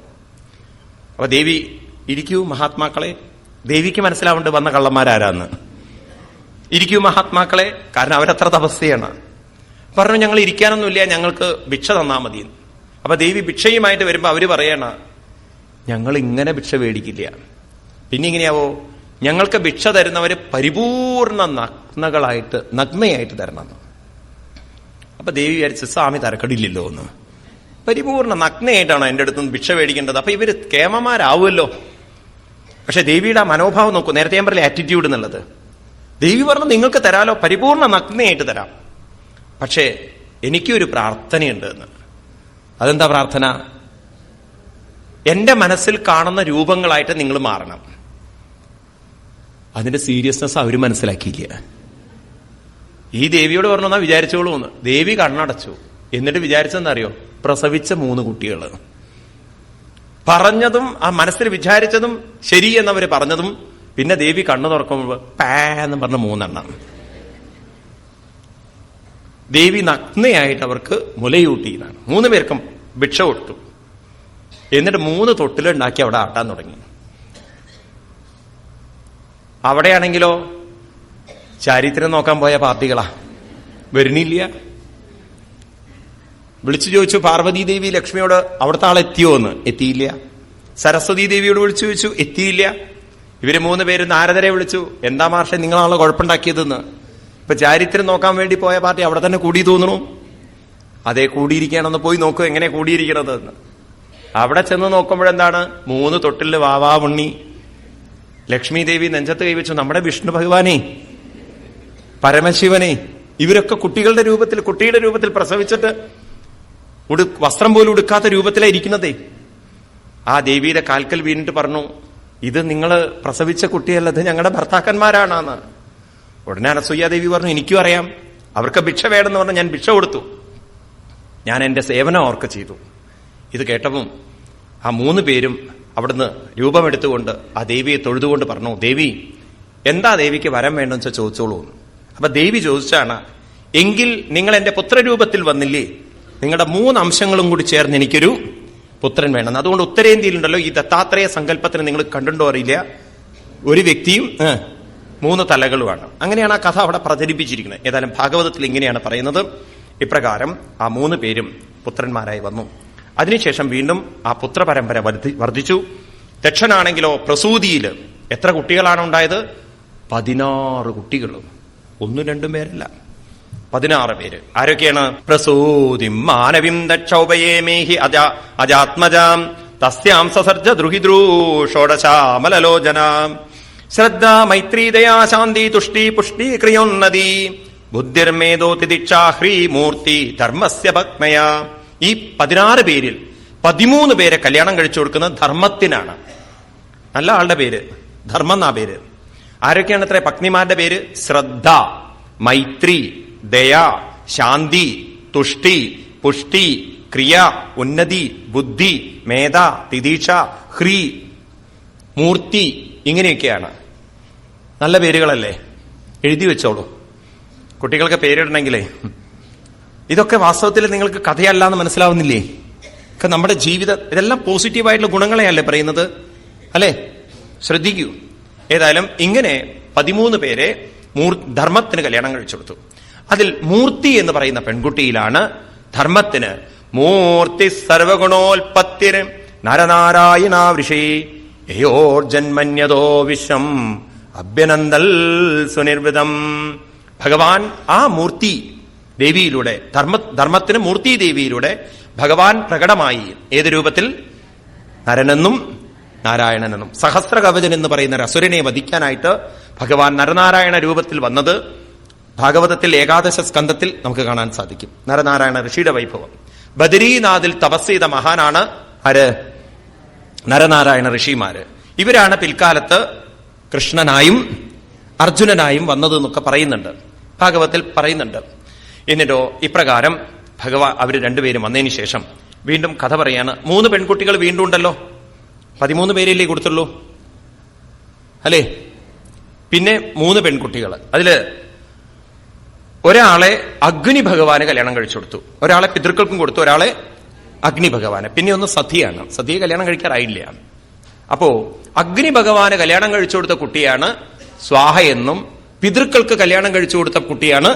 അപ്പൊ ദേവി, ഇരിക്കൂ മഹാത്മാക്കളെ. ദേവിക്ക് മനസ്സിലാവുണ്ട് വന്ന കള്ളന്മാരാരാന്ന്. ഇരിക്കൂ മഹാത്മാക്കളെ, കാരണം അവരത്ര തപസ്യയാണ്. പറഞ്ഞു, ഞങ്ങൾ ഇരിക്കാനൊന്നുമില്ല, ഞങ്ങൾക്ക് ഭിക്ഷ തന്നാ മതി. അപ്പൊ ദേവി ഭിക്ഷയുമായിട്ട് വരുമ്പോ അവര് പറയണ, ഞങ്ങൾ ഇങ്ങനെ ഭിക്ഷ മേടിക്കില്ല. പിന്നെ ഇങ്ങനെയാവോ, ഞങ്ങൾക്ക് ഭിക്ഷ തരുന്നവര് പരിപൂർണ നഗ്നയായിട്ട് തരണം. അപ്പൊ ദേവി വിചാരിച്ചു, സ്വാമി തരക്കടില്ലല്ലോ എന്ന്. പരിപൂർണ നഗ്നയായിട്ടാണ് എന്റെ അടുത്തുനിന്ന് ഭിക്ഷ മേടിക്കേണ്ടത്, അപ്പൊ ഇവര് കേമന്മാരാവുമല്ലോ. പക്ഷെ ദേവിയുടെ മനോഭാവം നോക്കൂ. നേരത്തെ ഞാൻ പറഞ്ഞ ആറ്റിറ്റ്യൂഡ് എന്നുള്ളത്. ദേവി പറഞ്ഞു, നിങ്ങൾക്ക് തരാലോ, പരിപൂർണ നഗ്നയായിട്ട് തരാം, പക്ഷേ എനിക്കൊരു പ്രാർത്ഥനയുണ്ട് എന്ന്. അതെന്താ പ്രാർത്ഥന? എന്റെ മനസ്സിൽ കാണുന്ന രൂപങ്ങളായിട്ട് നിങ്ങൾ മാറണം. അതിന്റെ സീരിയസ്നെസ് അവര് മനസ്സിലാക്കിയില്ല. ഈ ദേവിയോട് പറഞ്ഞാ വിചാരിച്ചോളൂ എന്ന്. ദേവി കണ്ണടച്ചു. എന്നിട്ട് വിചാരിച്ചെന്നറിയോ? പ്രസവിച്ച 3 കുട്ടികൾ. പറഞ്ഞതും ആ മനസ്സിൽ വിചാരിച്ചതും ശരി എന്നവര് പറഞ്ഞതും, പിന്നെ ദേവി കണ്ണു തുറക്കുമ്പോൾ പാന്ന് പറഞ്ഞ 3 എണ്ണം. ദേവി നഗ്നയായിട്ട് അവർക്ക് മുലയൂട്ടിയതാണ്. 3 പേർക്കും ഭിക്ഷ കൊടുത്തു. എന്നിട്ട് 3 തൊട്ടിലുണ്ടാക്കി അവിടെ ആട്ടാൻ തുടങ്ങി. അവിടെയാണെങ്കിലോ ചാരിത്രം നോക്കാൻ പോയ പാർട്ടികളാ, വരുന്നില്ല. വിളിച്ചു ചോദിച്ചു പാർവതി ദേവി ലക്ഷ്മിയോട്, അവിടുത്തെ ആളെത്തിയോ എന്ന്. എത്തിയില്ല. സരസ്വതി ദേവിയോട് വിളിച്ചു ചോദിച്ചു, എത്തിയില്ല. ഇവര് 3 പേര് നാരദരെ വിളിച്ചു, എന്താ മാർഷെ നിങ്ങളാണല്ലോ കുഴപ്പമുണ്ടാക്കിയതെന്ന്. ഇപ്പൊ ചാരിത്രം നോക്കാൻ വേണ്ടി പോയ പാർട്ടി അവിടെ തന്നെ കൂടി തോന്നുന്നു. അതേ, കൂടിയിരിക്കുകയാണെന്ന് പോയി നോക്കൂ എങ്ങനെ കൂടിയിരിക്കണത് എന്ന്. അവിടെ ചെന്ന് നോക്കുമ്പോഴെന്താണ്, 3 തൊട്ടില് വാവാ ഉണ്ണി. ലക്ഷ്മി ദേവി നെഞ്ചത്ത് കൈവച്ചു, നമ്മുടെ വിഷ്ണു ഭഗവാനേ പരമശിവനെ ഇവരൊക്കെ കുട്ടിയുടെ രൂപത്തിൽ പ്രസവിച്ചിട്ട് വസ്ത്രം പോലും ഉടുക്കാത്ത രൂപത്തിലാണ് ഇരിക്കുന്നതേ. ആ ദേവിയുടെ കാൽക്കൽ വീണിട്ട് പറഞ്ഞു, ഇത് നിങ്ങൾ പ്രസവിച്ച കുട്ടിയല്ല, ഇത് ഞങ്ങളുടെ ഭർത്താക്കന്മാരാണെന്ന്. ഉടനെ അനസൂയാദേവി പറഞ്ഞു, എനിക്കും അറിയാം, അവർക്ക് ഭിക്ഷ വേണമെന്ന് പറഞ്ഞ് ഞാൻ ഭിക്ഷ കൊടുത്തു, ഞാൻ എന്റെ സേവനം അവർക്ക് ചെയ്തു. ഇത് കേട്ടപ്പം ആ 3 പേരും അവിടുന്ന് രൂപമെടുത്തുകൊണ്ട് ആ ദേവിയെ തൊഴുതുകൊണ്ട് പറഞ്ഞു, ദേവി എന്താ ദേവിക്ക് വരം വേണ്ടെന്ന് വെച്ചാൽ ചോദിച്ചോളൂ. അപ്പൊ ദേവി ചോദിച്ചാണ്, എങ്കിൽ നിങ്ങൾ എന്റെ പുത്രരൂപത്തിൽ വന്നില്ലേ, നിങ്ങളുടെ 3 അംശങ്ങളും കൂടി ചേർന്ന് എനിക്കൊരു പുത്രൻ വേണം. അതുകൊണ്ട് ഉത്തരേന്ത്യയിലുണ്ടല്ലോ ഈ ദത്താത്രേയ സങ്കല്പത്തിന് നിങ്ങൾ കണ്ടുണ്ടോ അറിയില്ല, ഒരു വ്യക്തിയും 3 തലകളുമാണ്. അങ്ങനെയാണ് ആ കഥ അവിടെ പ്രചരിപ്പിച്ചിരിക്കുന്നത്. ഏതായാലും ഭാഗവതത്തിൽ ഇങ്ങനെയാണ് പറയുന്നത്. ഇപ്രകാരം ആ 3 പേരും പുത്രന്മാരായി വന്നു. അതിനുശേഷം വീണ്ടും ആ പുത്രപരമ്പര വർദ്ധിച്ചു. ദക്ഷനാണെങ്കിലോ പ്രസൂതിയിൽ എത്ര കുട്ടികളാണ് ഉണ്ടായത്? 16 കുട്ടികളും, 1-2 പേരല്ല, 16 പേര്. ആരൊക്കെയാണ്? പ്രസൂതിം മാനവിം ദക്ഷോപയേമേഹി അജാത്മജാം തസ്യാം സസർജ ദ്രുഹിദ്രൂഷോടശാമലോചനാം ശ്രദ്ധ മൈത്രീ ദയാ ശാന്തി തുഷ്ടി പുഷ്ടി ക്രിയോന്നതി ബുദ്ധിർമേധോതി ദീക്ഷാ ഹ്രീ മൂർത്തി ധർമ്മസ്യ ഭഗ്നയാ. ഈ 16 പേരിൽ 13 പേരെ കല്യാണം കഴിച്ചു കൊടുക്കുന്നത് ധർമ്മത്തിനാണ്. നല്ല ആളുടെ പേര് ധർമ്മം എന്നാ പേര്. ആരൊക്കെയാണ് അത്ര പത്നിമാരുടെ പേര്? ശ്രദ്ധ, മൈത്രി, ദയ, ശാന്തി, തുഷ്ടി, പുഷ്ടി, ക്രിയ, ഉന്നതി, ബുദ്ധി, മേധ, തിദീക്ഷ, ഹ്രീ, മൂർത്തി. ഇങ്ങനെയൊക്കെയാണ്. നല്ല പേരുകളല്ലേ? എഴുതി വെച്ചോളൂ. കുട്ടികൾക്ക് പേരിടണമെങ്കിലേ ഇതൊക്കെ വാസ്തവത്തിൽ നിങ്ങൾക്ക് കഥയല്ല എന്ന് മനസ്സിലാവുന്നില്ലേ? നമ്മുടെ ജീവിതം ഇതെല്ലാം പോസിറ്റീവായിട്ടുള്ള ഗുണങ്ങളെയല്ലേ പറയുന്നത്, അല്ലേ? ശ്രദ്ധിക്കൂ. ഏതായാലും ഇങ്ങനെ 13 പേരെ ധർമ്മത്തിന് കല്യാണം കഴിച്ചു കൊടുത്തു. അതിൽ മൂർത്തി എന്ന് പറയുന്ന പെൺകുട്ടിയിലാണ് ധർമ്മത്തിന് മൂർത്തി സർവഗുണോൽപത്തിർ നരനാരായണ വൃഷേ യോർജന്മന്യതോ വിശ്വം അഭ്യനന്ദൽ സുനിർവൃതം. ഭഗവാൻ ആ മൂർത്തി ദേവിയിലൂടെ ധർമ്മത്തിന് മൂർത്തി ദേവിയിലൂടെ ഭഗവാൻ പ്രകടമായി. ഏത് രൂപത്തിൽ? നരനെന്നും നാരായണനെന്നും. സഹസ്രകവചൻ എന്ന് പറയുന്ന ഒരു അസുരനെ വധിക്കാനായിട്ട് ഭഗവാൻ നരനാരായണ രൂപത്തിൽ വന്നത് ഭാഗവതത്തിൽ ഏകാദശ സ്കന്ധത്തിൽ നമുക്ക് കാണാൻ സാധിക്കും. നരനാരായണ ഋഷിയുടെ വൈഭവം. ബദരീനാഥിൽ തപസ് ചെയ്ത മഹാനാണ് ആര്? നരനാരായണ ഋഷിമാര്. ഇവരാണ് പിൽക്കാലത്ത് കൃഷ്ണനായും അർജുനനായും വന്നത് എന്നൊക്കെ പറയുന്നുണ്ട്, ഭാഗവതത്തിൽ പറയുന്നുണ്ട്. എന്നിട്ടോ ഇപ്രകാരം ഭഗവാൻ അവര് 2 പേരും വന്നതിന് ശേഷം വീണ്ടും കഥ പറയാണ്. 3 പെൺകുട്ടികൾ വീണ്ടും ഉണ്ടല്ലോ, 13 പേരല്ലേ കൊടുത്തുള്ളൂ, അല്ലേ? പിന്നെ 3 പെൺകുട്ടികൾ. അതില് ഒരാളെ അഗ്നി ഭഗവാന് കല്യാണം കഴിച്ചു കൊടുത്തു, ഒരാളെ പിതൃക്കൾക്കും കൊടുത്തു, ഒരാളെ അഗ്നി ഭഗവാന്. പിന്നെ ഒന്ന് സതിയാണ്. സതിയെ കല്യാണം കഴിക്കാറായില്ല. അപ്പോ അഗ്നി ഭഗവാന് കല്യാണം കഴിച്ചു കൊടുത്ത കുട്ടിയാണ് സ്വാഹ എന്നും പിതൃക്കൾക്ക് കല്യാണം കഴിച്ചു കൊടുത്ത കുട്ടിയാണ്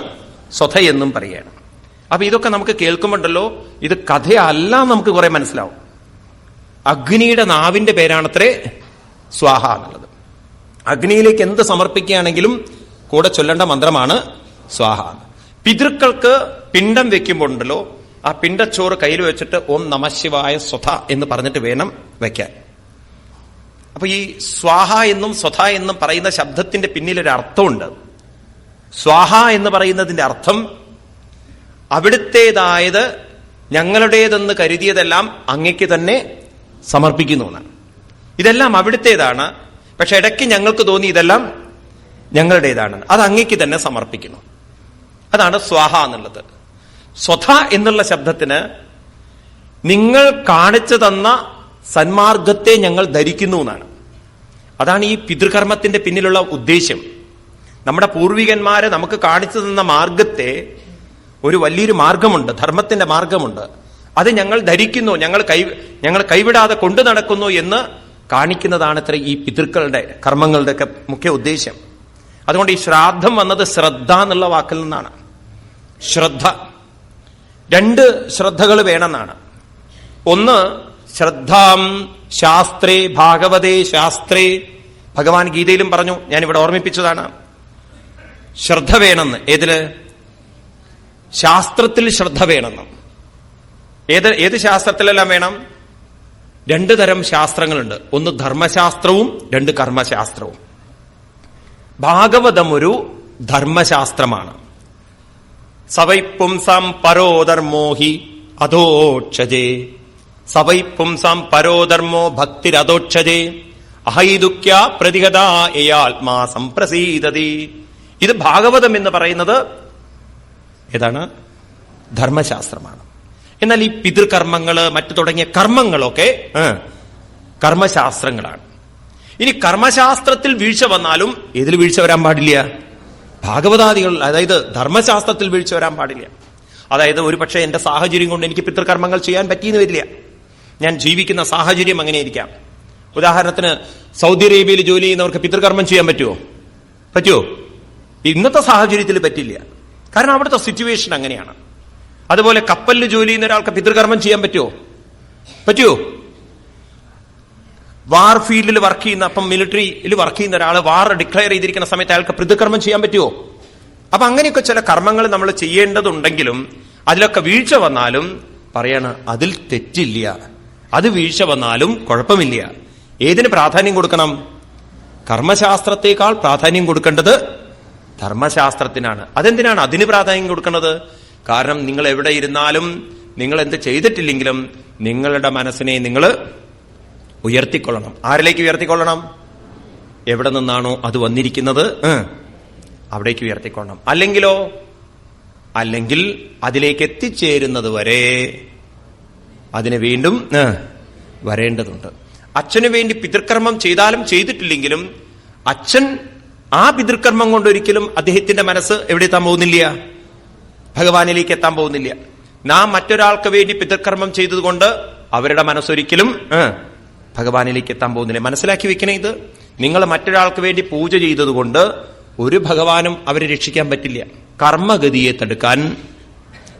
സ്വധ എന്നും പറയുകയാണ്. അപ്പൊ ഇതൊക്കെ നമുക്ക് കേൾക്കുമ്പോണ്ടല്ലോ ഇത് കഥയല്ല, നമുക്ക് കുറെ മനസ്സിലാവും. അഗ്നിയുടെ നാവിന്റെ പേരാണത്രേ സ്വാഹ എന്നുള്ളത്. അഗ്നിയിലേക്ക് എന്ത് സമർപ്പിക്കുകയാണെങ്കിലും കൂടെ ചൊല്ലേണ്ട മന്ത്രമാണ് സ്വാഹ. പിതൃക്കൾക്ക് പിണ്ടം വെക്കുമ്പോൾ ഉണ്ടല്ലോ, ആ പിണ്ടച്ചോറ് കയ്യിൽ വെച്ചിട്ട് ഓം നമഃശിവായ സ്വധ എന്ന് പറഞ്ഞിട്ട് വേണം വെക്കാൻ. അപ്പൊ ഈ സ്വാഹ എന്നും സ്വധ എന്നും പറയുന്ന ശബ്ദത്തിന്റെ പിന്നിലൊരു അർത്ഥമുണ്ട്. സ്വാഹ എന്ന് പറയുന്നതിന്റെ അർത്ഥം അവിടുത്തേതായത് ഞങ്ങളുടേതെന്ന് കരുതിയതെല്ലാം അങ്ങയ്ക്ക് തന്നെ സമർപ്പിക്കുന്നു എന്നാണ്. ഇതെല്ലാം അവിടുത്തേതാണ്, പക്ഷെ ഇടയ്ക്ക് ഞങ്ങൾക്ക് തോന്നി ഇതെല്ലാം ഞങ്ങളുടേതാണ്, അത് അങ്ങയ്ക്ക് തന്നെ സമർപ്പിക്കുന്നു. അതാണ് സ്വാഹ എന്നുള്ളത്. സ്വധ എന്നുള്ള ശബ്ദത്തിന് നിങ്ങൾ കാണിച്ചു തന്ന സന്മാർഗത്തെ ഞങ്ങൾ ധരിക്കുന്നു എന്നാണ്. അതാണ് ഈ പിതൃകർമ്മത്തിന്റെ പിന്നിലുള്ള ഉദ്ദേശ്യം. നമ്മുടെ പൂർവികന്മാരെ നമുക്ക് കാണിച്ചു തന്ന മാർഗത്തെ, ഒരു വലിയൊരു മാർഗമുണ്ട്, ധർമ്മത്തിന്റെ മാർഗമുണ്ട്, അത് ഞങ്ങൾ ധരിക്കുന്നു, ഞങ്ങൾ കൈവിടാതെ കൊണ്ടു നടക്കുന്നു എന്ന് കാണിക്കുന്നതാണ് ഇത്ര ഈ പിതൃക്കളുടെ കർമ്മങ്ങളുടെ ഒക്കെ മുഖ്യ ഉദ്ദേശ്യം. അതുകൊണ്ട് ഈ ശ്രാദ്ധം വന്നത് ശ്രദ്ധ എന്നുള്ള വാക്കിൽ നിന്നാണ്. ശ്രദ്ധ, 2 ശ്രദ്ധകൾ വേണമെന്നാണ്. ഒന്ന് ശ്രദ്ധാം ശാസ്ത്രേ ഭാഗവതേ ശാസ്ത്രേ. ഭഗവാൻ ഗീതയിലും പറഞ്ഞു, ഞാനിവിടെ ഓർമ്മിപ്പിച്ചതാണ്. ശ്രദ്ധ വേണമെന്ന്. ഏതില്? ശാസ്ത്രത്തിൽ ശ്രദ്ധ വേണമെന്ന്. ഏത് ശാസ്ത്രത്തിലെല്ലാം വേണം? 2 തരം ശാസ്ത്രങ്ങളുണ്ട്. ഒന്ന് ധർമ്മശാസ്ത്രവും 2 കർമ്മശാസ്ത്രവും. ഭാഗവതം ഒരു ധർമ്മശാസ്ത്രമാണ്. സവൈ പുംസാം പരോധർമ്മോഹി അധോക്ഷജേ, സവൈ പുംസാം പരോധർമ്മോ ഭക്തിരധോക്ഷജേ, അഹൈദുക്യ പ്രതിഹതായാത്മാ സംപ്രസീദതി. ഇത് ഭാഗവതം എന്ന് പറയുന്നത് ഏതാണ്? ധർമ്മശാസ്ത്രമാണ്. എന്നാൽ ഈ പിതൃകർമ്മങ്ങള് മറ്റു തുടങ്ങിയ കർമ്മങ്ങളൊക്കെ കർമ്മശാസ്ത്രങ്ങളാണ്. ഇനി കർമ്മശാസ്ത്രത്തിൽ വീഴ്ച വന്നാലും ഏതിൽ വീഴ്ച വരാൻ പാടില്ല? ഭാഗവതാദികൾ, അതായത് ധർമ്മശാസ്ത്രത്തിൽ വീഴ്ച വരാൻ പാടില്ല. അതായത് ഒരു പക്ഷേ എന്റെ സാഹചര്യം കൊണ്ട് എനിക്ക് പിതൃകർമ്മങ്ങൾ ചെയ്യാൻ പറ്റിയെന്ന് വരില്ല. ഞാൻ ജീവിക്കുന്ന സാഹചര്യം അങ്ങനെയിരിക്കാം. ഉദാഹരണത്തിന് സൗദി അറേബ്യയിൽ ജോലി ചെയ്യുന്നവർക്ക് പിതൃകർമ്മം ചെയ്യാൻ പറ്റുമോ? ഇന്നത്തെ സാഹചര്യത്തിൽ പറ്റില്ല. കാരണം അവിടുത്തെ സിറ്റുവേഷൻ അങ്ങനെയാണ്. അതുപോലെ കപ്പലിൽ ജോലി ചെയ്യുന്ന ഒരാൾക്ക് പിതൃകർമ്മം ചെയ്യാൻ പറ്റുമോ? വാർ ഫീൽഡിൽ വർക്ക് ചെയ്യുന്ന, അപ്പം മിലിറ്ററിയിൽ വർക്ക് ചെയ്യുന്ന ഒരാൾ വാർ ഡിക്ലെയർ ചെയ്തിരിക്കുന്ന സമയത്ത് അയാൾക്ക് പിതൃകർമ്മം ചെയ്യാൻ പറ്റുമോ? അപ്പൊ അങ്ങനെയൊക്കെ ചില കർമ്മങ്ങൾ നമ്മൾ ചെയ്യേണ്ടതുണ്ടെങ്കിലും അതിലൊക്കെ വീഴ്ച വന്നാലും പറയാണ് അതിൽ തെറ്റില്ല. അത് വീഴ്ച വന്നാലും കുഴപ്പമില്ല. ഏതിന് പ്രാധാന്യം കൊടുക്കണം? കർമ്മശാസ്ത്രത്തെക്കാൾ പ്രാധാന്യം കൊടുക്കേണ്ടത് ധർമ്മശാസ്ത്രത്തിനാണ്. അതെന്തിനാണ് അതിന് പ്രാധാന്യം കൊടുക്കുന്നത്? കാരണം നിങ്ങൾ എവിടെ ഇരുന്നാലും, നിങ്ങൾ എന്ത് ചെയ്തിട്ടില്ലെങ്കിലും നിങ്ങളുടെ മനസ്സിനെ നിങ്ങൾ ഉയർത്തിക്കൊള്ളണം. ആരിലേക്ക് ഉയർത്തിക്കൊള്ളണം? എവിടെ നിന്നാണോ അത് വന്നിരിക്കുന്നത് അവിടേക്ക് ഉയർത്തിക്കൊള്ളണം. അല്ലെങ്കിൽ അതിലേക്ക് എത്തിച്ചേരുന്നത് വരെ അതിനെ വീണ്ടും വരേണ്ടതുണ്ട്. അച്ഛനു വേണ്ടി പിതൃകർമ്മം ചെയ്താലും ചെയ്തിട്ടില്ലെങ്കിലും അച്ഛൻ ആ പിതൃകർമ്മം കൊണ്ടൊരിക്കലും അദ്ദേഹത്തിന്റെ മനസ്സ് എവിടെ എത്താൻ പോകുന്നില്ല? ഭഗവാനിലേക്ക് എത്താൻ പോകുന്നില്ല. നാം മറ്റൊരാൾക്ക് വേണ്ടി പിതൃകർമ്മം ചെയ്തതുകൊണ്ട് അവരുടെ മനസ്സൊരിക്കലും ഭഗവാനിലേക്ക് എത്താൻ പോകുന്നില്ല. മനസ്സിലാക്കി വെക്കണേ ഇത്. നിങ്ങൾ മറ്റൊരാൾക്ക് വേണ്ടി പൂജ ചെയ്തതുകൊണ്ട് ഒരു ഭഗവാനും അവരെ രക്ഷിക്കാൻ പറ്റില്ല. കർമ്മഗതിയെ തടുക്കാൻ,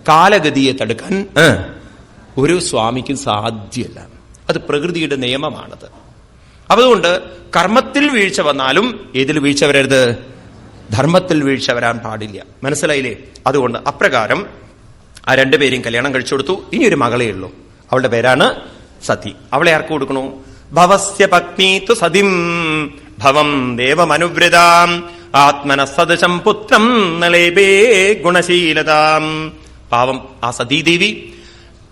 കാലഗതിയെ തടുക്കാൻ ഒരു സ്വാമിക്കും സാധ്യമല്ല. അത് പ്രകൃതിയുടെ നിയമമാണത്. അതുകൊണ്ട് കർമ്മത്തിൽ വീഴ്ച വന്നാലും ഏതിൽ വീഴ്ച വരരുത്? ധർമ്മത്തിൽ വീഴ്ച വരാൻ പാടില്ല. മനസ്സിലായില്ലേ? അതുകൊണ്ട് അപ്രകാരം ആ രണ്ടുപേരെയും കല്യാണം കഴിച്ചു കൊടുത്തു. ഇനി ഒരു മകളേ ഉള്ളൂ. അവളുടെ പേരാണ് സതി. അവളെ ആർക്ക് കൊടുക്കണു? ഭവസ്യ പത്നീതു സതിം ഭവം ദേവമനുവൃതാം ആത്മന സദശം പുത്രം നളേബേ ഗുണശീലതാം. പാവം ആ സതീദേവി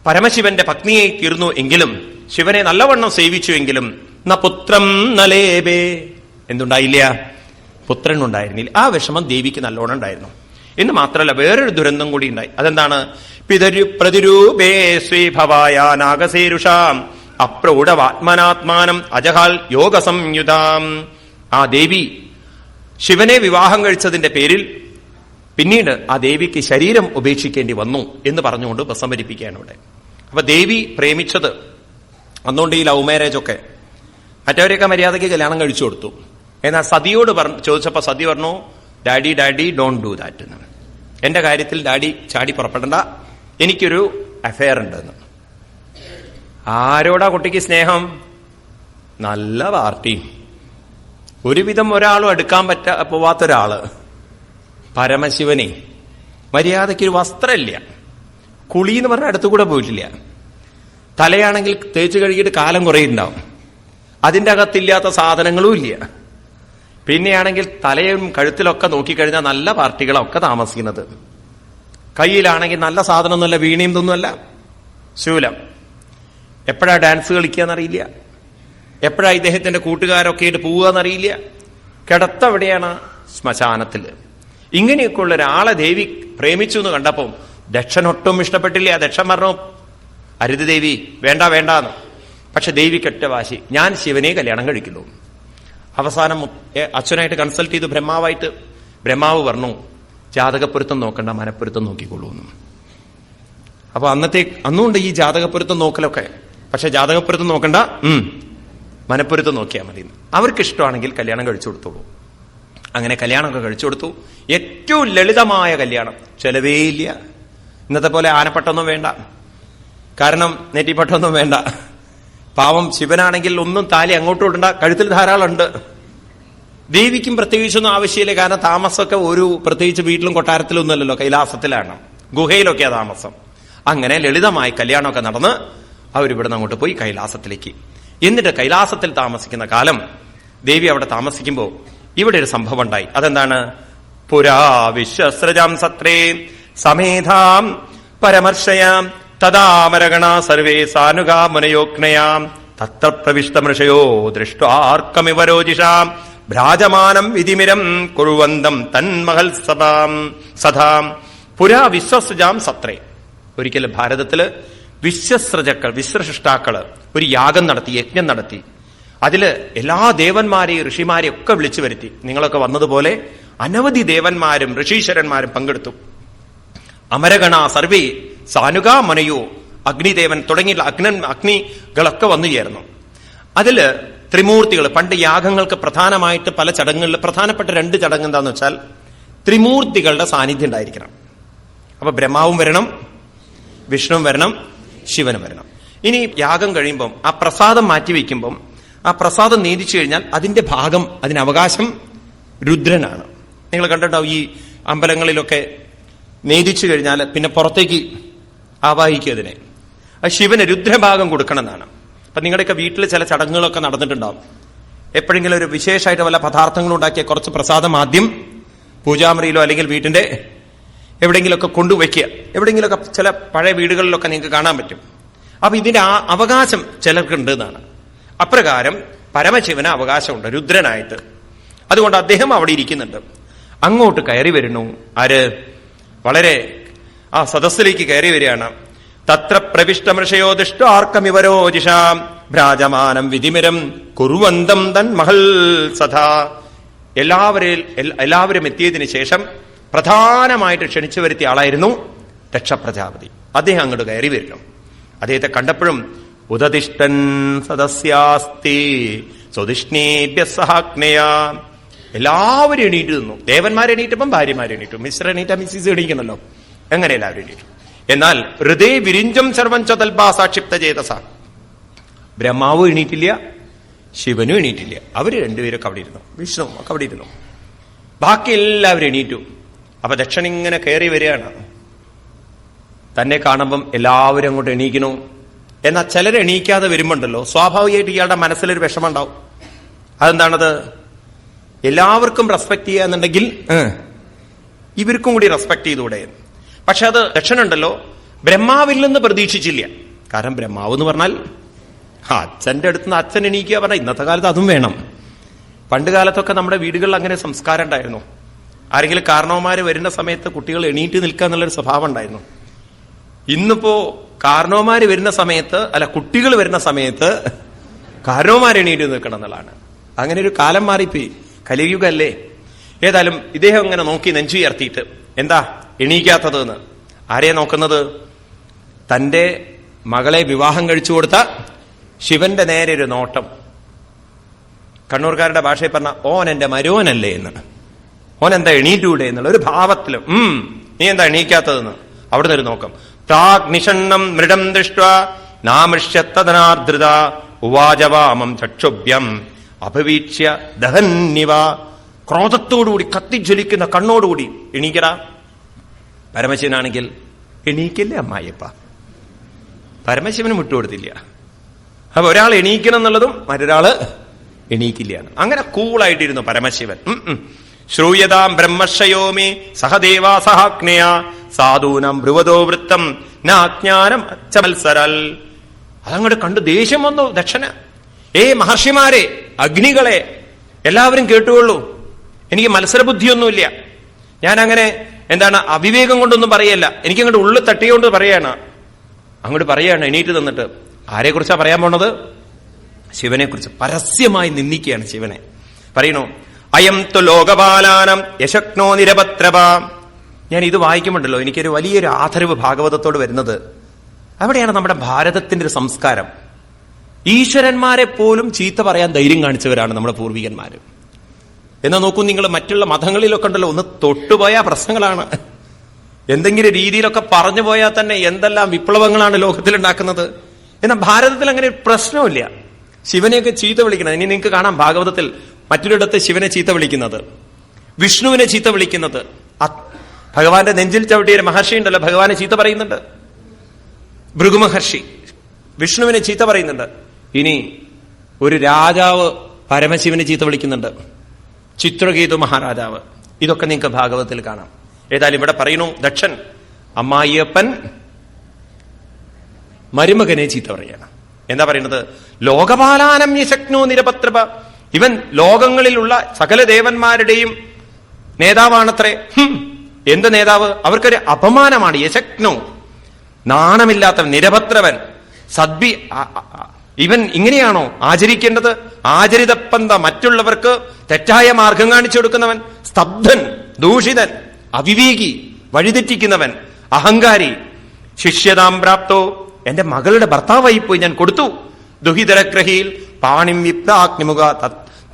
പരമശിവന്റെ പത്നിയെ തീർന്നു എങ്കിലും, ശിവനെ നല്ലവണ്ണം സേവിച്ചുവെങ്കിലും ന പുത്രം നലേബേ, എന്തുണ്ടായില്ല? പുത്രൻ ഉണ്ടായിരുന്നില്ല. ആ വിഷമം ദേവിക്ക് നല്ലോണം ഉണ്ടായിരുന്നു. എന്ന് മാത്രമല്ല വേറൊരു ദുരന്തം കൂടി ഉണ്ടായി. അതെന്താണ്? പ്രതിരൂപേ സ്വീഭവായ നാഗസേരുഷാം അപ്രൗഢവാത്മനാത്മാനം അജഹാൽ യോഗ സംയുതാം. ആ ദേവി ശിവനെ വിവാഹം കഴിച്ചതിന്റെ പേരിൽ പിന്നീട് ആ ദേവിക്ക് ശരീരം ഉപേക്ഷിക്കേണ്ടി വന്നു എന്ന് പറഞ്ഞുകൊണ്ട് ഉപസംഹരിപ്പിക്കുകയാണ് ഇവിടെ. അപ്പൊ ദേവി പ്രേമിച്ചത് അന്നുകൊണ്ട് ഈ ലവ് മാരേജ് ഒക്കെ മറ്റവരെയൊക്കെ മര്യാദയ്ക്ക് കല്യാണം കഴിച്ചു കൊടുത്തു. എന്നാൽ സതിയോട് ചോദിച്ചപ്പോ സതി പറഞ്ഞു, ഡാഡി ഡോണ്ട് ഡു ദാറ്റ് എന്ന്. എന്റെ കാര്യത്തിൽ ഡാഡി ചാടി പുറപ്പെടണ്ട, എനിക്കൊരു അഫയർ ഉണ്ടെന്ന്. ആരോടാ കുട്ടിക്ക് സ്നേഹം? നല്ല പാർട്ടി. ഒരുവിധം ഒരാളും എടുക്കാൻ പോവാത്തൊരാള് പരമശിവനെ. മര്യാദയ്ക്കൊരു വസ്ത്രമില്ല, കുളി എന്ന് പറഞ്ഞാൽ അടുത്തുകൂടെ പോയിട്ടില്ല. തലയാണെങ്കിൽ തേച്ച് കഴുകിയിട്ട് കാലം കുറേ ഉണ്ടാവും. അതിൻ്റെ അകത്തില്ലാത്ത സാധനങ്ങളും ഇല്ല. പിന്നെയാണെങ്കിൽ തലയും കഴുത്തിലൊക്കെ നോക്കിക്കഴിഞ്ഞാൽ നല്ല പാർട്ടികളൊക്കെ താമസിക്കുന്നത്. കയ്യിലാണെങ്കിൽ നല്ല സാധനമൊന്നുമല്ല, വീണയും തൊന്നുമല്ല, ശൂലം. എപ്പോഴാ ഡാൻസ് കളിക്കുകയെന്നറിയില്ല, എപ്പോഴാ ഇദ്ദേഹത്തിന്റെ കൂട്ടുകാരൊക്കെ ആയിട്ട് പോവുകയെന്നറിയില്ല. കിടത്തവിടെയാണ് ശ്മശാനത്തിൽ. ഇങ്ങനെയൊക്കെയുള്ള ഒരാളെ ദേവി പ്രേമിച്ചു എന്ന് കണ്ടപ്പോൾ ദക്ഷനൊട്ടും ഇഷ്ടപ്പെട്ടില്ല. ദക്ഷൻ പറഞ്ഞു, അരുത് ദേവി, വേണ്ടാന്ന്. പക്ഷെ ദേവിക്ക് ഒറ്റ വാശി, ഞാൻ ശിവനെ കല്യാണം കഴിക്കുന്നു. അവസാനം അച്ഛനായിട്ട് കൺസൾട്ട് ചെയ്തു ബ്രഹ്മാവായിട്ട്. ബ്രഹ്മാവ് പറഞ്ഞു, ജാതകപ്പൊരുത്തം നോക്കണ്ട, മനപ്പൊരുത്തം നോക്കിക്കൊള്ളൂ എന്ന്. അപ്പൊ അന്നുകൊണ്ട് ഈ ജാതകപ്പൊരുത്തം നോക്കലൊക്കെ. പക്ഷെ ജാതകപ്പൊരുത്തം നോക്കണ്ട, മനപ്പൊരുത്തം നോക്കിയാൽ മതി. അവർക്ക് ഇഷ്ടമാണെങ്കിൽ കല്യാണം കഴിച്ചു കൊടുത്തോളൂ. അങ്ങനെ കല്യാണമൊക്കെ കഴിച്ചു കൊടുത്തു. ഏറ്റവും ലളിതമായ കല്യാണം, ചെലവേ ഇല്ല. ഇന്നത്തെ പോലെ ആനപ്പട്ടൊന്നും വേണ്ട, കാരണം നെറ്റിപ്പട്ടൊന്നും വേണ്ട. പാവം ശിവനാണെങ്കിൽ ഒന്നും താലി അങ്ങോട്ടും ഇടണ്ട, കഴുത്തിൽ ധാരാളം ഉണ്ട്. ദേവിക്കും പ്രത്യേകിച്ചൊന്നും ആവശ്യമില്ല, കാരണം താമസമൊക്കെ ഒരു പ്രത്യേകിച്ച് വീട്ടിലും കൊട്ടാരത്തിലൊന്നും അല്ലല്ലോ, കൈലാസത്തിലാണ്, ഗുഹയിലൊക്കെയാ താമസം. അങ്ങനെ ലളിതമായി കല്യാണമൊക്കെ നടന്ന് അവരിവിടുന്ന് അങ്ങോട്ട് പോയി കൈലാസത്തിലേക്ക്. എന്നിട്ട് കൈലാസത്തിൽ താമസിക്കുന്ന കാലം ദേവി അവിടെ താമസിക്കുമ്പോൾ ഇവിടെ ഒരു സംഭവം ഉണ്ടായി. അതെന്താണ്? പുരാ വിശ്വസ്രജാം സത്രേ സമേധാം പരമർശയാം തദാമരഗണ സർവേ സാനുഗാ മുനയോഗ്നയാം തത്ര പ്രവിഷ്ടമൃഷയോ ദൃഷ്ടാർക്കമിവ രോജിഷാം ഭ്രാജമാനം വിധിമിരം കുറുവന്തം തന്മഹൽ സദാം പുരാ വിശ്വസ്രജാം സത്രേ. ഒരിക്കൽ ഭാരതത്തില് വിശ്വസൃഷ്ടാക്കള് ഒരു യാഗം നടത്തി, യജ്ഞം നടത്തി. അതില് എല്ലാ ദേവന്മാരെയും ഋഷിമാരെയും ഒക്കെ വിളിച്ചു വരുത്തി. നിങ്ങളൊക്കെ വന്നതുപോലെ അനവധി ദേവന്മാരും ഋഷീശ്വരന്മാരും പങ്കെടുത്തു. അമരഗണ സർവേ സാനുഗാ മനയോ അഗ്നിദേവൻ തുടങ്ങിയുള്ള അഗ്നികളൊക്കെ വന്നു ചേർന്നു. അതില് ത്രിമൂർത്തികൾ, പണ്ട് യാഗങ്ങൾക്ക് പ്രധാനമായിട്ട് പല ചടങ്ങുകളിൽ പ്രധാനപ്പെട്ട 2 ചടങ്ങ് എന്താന്ന് വെച്ചാൽ ത്രിമൂർത്തികളുടെ സാന്നിധ്യം ഉണ്ടായിരിക്കണം. അപ്പൊ ബ്രഹ്മാവും വരണം, വിഷ്ണുവും വരണം, ശിവനും വരണം. ഇനി യാഗം കഴിയുമ്പം ആ പ്രസാദം മാറ്റിവെക്കുമ്പം ആ പ്രസാദം നീതിച്ചു കഴിഞ്ഞാൽ അതിന്റെ ഭാഗം, അതിന് അവകാശം രുദ്രനാണ്. നിങ്ങൾ കണ്ടിട്ടുണ്ടാവും ഈ അമ്പലങ്ങളിലൊക്കെ നീതിച്ചു കഴിഞ്ഞാൽ പിന്നെ പുറത്തേക്ക് ആവാഹിക്കും അതിനെ. അത് ശിവന് രുദ്രഭാഗം കൊടുക്കണം എന്നാണ്. അപ്പൊ നിങ്ങളുടെയൊക്കെ വീട്ടിൽ ചില ചടങ്ങുകളൊക്കെ നടന്നിട്ടുണ്ടാവും. എപ്പോഴെങ്കിലും ഒരു വിശേഷമായിട്ട് വല്ല പദാർത്ഥങ്ങളും ഉണ്ടാക്കിയ കുറച്ച് പ്രസാദം ആദ്യം പൂജാമുറിയിലോ അല്ലെങ്കിൽ വീട്ടിന്റെ എവിടെയെങ്കിലുമൊക്കെ കൊണ്ടുവയ്ക്കുക. എവിടെയെങ്കിലുമൊക്കെ ചില പഴയ വീടുകളിലൊക്കെ നിങ്ങൾക്ക് കാണാൻ പറ്റും. അപ്പൊ ഇതിന്റെ ആ അവകാശം ചിലർക്കുണ്ട് എന്നാണ്. അപ്രകാരം പരമശിവന് അവകാശമുണ്ട് രുദ്രനായിട്ട്. അതുകൊണ്ട് അദ്ദേഹം അവിടെ ഇരിക്കുന്നുണ്ട്. അങ്ങോട്ട് കയറി വരുന്നു ആര്? വളരെ ആ സദസ്സിലേക്ക് കയറി വരികയാണ്. തത്ര പ്രവിഷ്ടമൃഷയോ ദൃഷ്ടാർക്കമിവരോജിഷാം ഭ്രാജമാനം വിധിമിരം കുറുവന്തം തൻ മഹൽ സദാ. എല്ലാവരും എത്തിയതിനു ശേഷം പ്രധാനമായിട്ട് ക്ഷണിച്ചു വരുത്തിയ ആളായിരുന്നു ദക്ഷപ്രജാപതി. അദ്ദേഹം അങ്ങോട്ട് കയറി വരുന്നു. അദ്ദേഹത്തെ കണ്ടപ്പോഴും ഉദതിഷ്ഠൻ സദസ്യാസ്തി സ്വദിഷ്ണേഭ്യ സഹാഗ്നയ. എല്ലാവരും എണീറ്റ് നിന്നു. ദേവന്മാരെ എണീറ്റപ്പം ഭാര്യമാരെ എണീറ്റു, മിസ്റ്റർ എണീറ്റ മിസ്സിസ് എണീക്കണല്ലോ. എങ്ങനെ എല്ലാവരും എണീറ്റു. എന്നാൽ ഹൃദയ വിരിഞ്ചം സർവം ചതൽബാ സാക്ഷിപ്ത ചേതസ. ബ്രഹ്മാവും എണീറ്റില്ല, ശിവനും എണീറ്റില്ല. അവര് രണ്ടുപേരൊക്കെ അവിടെ ഇരുന്നു, വിഷ്ണുവും ഒക്കെ അവിടെ ഇരുന്നു. ബാക്കി എല്ലാവരും എണീറ്റു. അപ്പൊ ദക്ഷൻ ഇങ്ങനെ കയറി വരികയാണ്. തന്നെ കാണുമ്പം എല്ലാവരും അങ്ങോട്ട് എണീക്കണു. എന്നാൽ ചിലർ എണീക്കാതെ വരുമ്പോണ്ടല്ലോ സ്വാഭാവികമായിട്ട് ഇയാളുടെ മനസ്സിലൊരു വിഷമം ഉണ്ടാവും. അതെന്താണത്? എല്ലാവർക്കും റെസ്പെക്ട് ചെയ്യാന്നുണ്ടെങ്കിൽ ഇവർക്കും കൂടി റെസ്പെക്ട് ചെയ്തുകൂടെ? പക്ഷെ അത് ദക്ഷനുണ്ടല്ലോ ബ്രഹ്മാവിൽ നിന്ന് പ്രതീക്ഷിച്ചില്ല. കാരണം ബ്രഹ്മാവ് എന്ന് പറഞ്ഞാൽ അച്ഛന്റെ അടുത്ത് നിന്ന് അച്ഛൻ എണീക്കുക പറഞ്ഞാൽ ഇന്നത്തെ കാലത്ത് അതും വേണം. പണ്ട് കാലത്തൊക്കെ നമ്മുടെ വീടുകളിൽ അങ്ങനെ സംസ്കാരം ഉണ്ടായിരുന്നു. ആരെങ്കിലും കാരണവന്മാര് വരുന്ന സമയത്ത് കുട്ടികൾ എണീറ്റ് നിൽക്കുക എന്നുള്ളൊരു സ്വഭാവം ഉണ്ടായിരുന്നു. ഇന്നിപ്പോ കാരണവന്മാര് വരുന്ന സമയത്ത്, അല്ല കുട്ടികൾ വരുന്ന സമയത്ത് കാരണവന്മാർ എണീറ്റ് നിൽക്കണം എന്നുള്ളതാണ്. അങ്ങനെ ഒരു കാലം മാറിപ്പോയി, കലിയുഗല്ലേ. ഏതായാലും ഇദ്ദേഹം ഇങ്ങനെ നോക്കി നെഞ്ചുയർത്തിയിട്ട് എന്താ എണീക്കാത്തതെന്ന്. ആരെയാ നോക്കുന്നത്? തന്റെ മകളെ വിവാഹം കഴിച്ചു കൊടുത്ത ശിവന്റെ നേരെ ഒരു നോട്ടം. കണ്ണൂർക്കാരുടെ ഭാഷയിൽ പറഞ്ഞ ഓൻ എന്റെ മരുവനല്ലേ എന്ന്, ഓൻ എന്താ എണീറ്റൂടെ എന്നുള്ള ഒരു ഭാവത്തിലും നീ എന്താ എണീക്കാത്തതെന്ന് അവിടുന്ന് ഒരു നോക്കം. പ്രാഗ്നിഷണ്ണം മൃഡം ദൃഷ്ട്വാ നാമൃഷ്യത്തനാർദ്രത ഉവാചവാമം ചക്ഷുഭ്യം അപവീക്ഷ്യ ദഹന്നിവ. ക്രോധത്തോടുകൂടി കത്തിജ്വലിക്കുന്ന കണ്ണോടുകൂടി എണീക്കടാ. പരമശിവനാണെങ്കിൽ എണീക്കില്ലേ അമ്മായിയപ്പ? പരമശിവന് വിട്ടുകൊടുത്തില്ല. അപ്പൊ ഒരാൾ എണീക്കണം എന്നുള്ളതും മറ്റൊരാള് എണീക്കില്ലാണ്. അങ്ങനെ കൂളായിട്ടിരുന്നു പരമശിവൻ. ശ്രൂയതാം ബ്രഹ്മശയോമേ സഹദേവാ സഹാഗ്നയ സാധൂനം ബ്രുവതോ വൃത്തം നാജ്ഞാനം അച്ചമത്സരൽ. അതങ്ങോട്ട് കണ്ട് ദേഷ്യം വന്നു ദക്ഷന്. മഹർഷിമാരെ, അഗ്നികളെ, എല്ലാവരും കേട്ടുകൊള്ളൂ. എനിക്ക് മത്സരബുദ്ധിയൊന്നുമില്ല. ഞാൻ അങ്ങനെ അവിവേകം കൊണ്ടൊന്നും പറയല്ല. എനിക്കങ്ങോട്ട് ഉള്ളിൽ തട്ടിയോണ്ട് പറയാണ്. അങ്ങോട്ട് പറയാണ് എണീറ്റ് തന്നിട്ട്. ആരെക്കുറിച്ചാ പറയാൻ പോണത്? ശിവനെ കുറിച്ച് പരസ്യമായി നിന്ദിക്കുകയാണ് ശിവനെ. പറയണു അയം തു ലോകപാലാനം യശക്നോ നിരപത്രപ. ഞാൻ ഇത് വായിക്കുമ്പോണ്ടല്ലോ എനിക്കൊരു വലിയൊരു ആദരവ് ഭാഗവതത്തോട് വരുന്നത്. അവിടെയാണ് നമ്മുടെ ഭാരതത്തിന്റെ ഒരു സംസ്കാരം. ഈശ്വരന്മാരെ പോലും ചീത്ത പറയാൻ ധൈര്യം കാണിച്ചവരാണ് നമ്മുടെ പൂർവികന്മാര്. എന്നാ നോക്കൂ നിങ്ങൾ, മറ്റുള്ള മതങ്ങളിലൊക്കെ ഉണ്ടല്ലോ ഒന്ന് തൊട്ടുപോയ പ്രശ്നങ്ങളാണ്. എന്തെങ്കിലും രീതിയിലൊക്കെ പറഞ്ഞു പോയാൽ തന്നെ എന്തെല്ലാം വിപ്ലവങ്ങളാണ് ലോകത്തിൽ ഉണ്ടാക്കുന്നത്. എന്നാൽ ഭാരതത്തിൽ അങ്ങനെ ഒരു പ്രശ്നമില്ല. ശിവനെയൊക്കെ ചീത്ത വിളിക്കുന്നത് ഇനി നിങ്ങൾക്ക് കാണാം ഭാഗവതത്തിൽ. മറ്റൊരിടത്ത് ശിവനെ ചീത്ത വിളിക്കുന്നത്, വിഷ്ണുവിനെ ചീത്ത വിളിക്കുന്നത്, ഭഗവാന്റെ നെഞ്ചിൽ ചവിട്ടിയ മഹർഷി ഉണ്ടല്ലോ ഭഗവാനെ ചീത്ത പറയുന്നുണ്ട്. ഭൃഗു മഹർഷി വിഷ്ണുവിനെ ചീത്ത പറയുന്നുണ്ട്. ഇനി ഒരു രാജാവ് പരമശിവനെ ചീത്ത വിളിക്കുന്നുണ്ട്, ചിത്രകേതു മഹാരാജാവ്. ഇതൊക്കെ നിങ്ങൾക്ക് ഭാഗവതത്തിൽ കാണാം. ഏതായാലും ഇവിടെ പറയുന്നു, ദക്ഷൻ അമ്മായിയപ്പൻ മരുമകനെ ചീത്ത പറയാണ്. എന്താ പറയുന്നത്? ലോകപാലാനം യശക്നോ നിരപത്രപ. ഇവൻ ലോകങ്ങളിലുള്ള സകല ദേവന്മാരുടെയും നേതാവാണത്രേ. എന്ത് നേതാവ്? അവർക്കൊരു അപമാനമാണ്. യശക്നോ, നാണമില്ലാത്തവൻ, നിരപത്രവൻ, സദ്വി. ഇവൻ ഇങ്ങനെയാണോ ആചരിക്കേണ്ടത്? ആചരിതപ്പന്ത, മറ്റുള്ളവർക്ക് തെറ്റായ മാർഗം കാണിച്ചു കൊടുക്കുന്നവൻ, സ്തബ്ധൻ, ദൂഷിതൻ, അവിവേകി, വഴിതെറ്റിക്കുന്നവൻ, അഹങ്കാരി. ശിഷ്യതാം പ്രാപ്തോ, എന്റെ മകളുടെ ഭർത്താവായി പോയി ഞാൻ കൊടുത്തു. ദുഹിതരഗ്രഹിയിൽ പാണിം വിപ്താഗ്നിമുഖ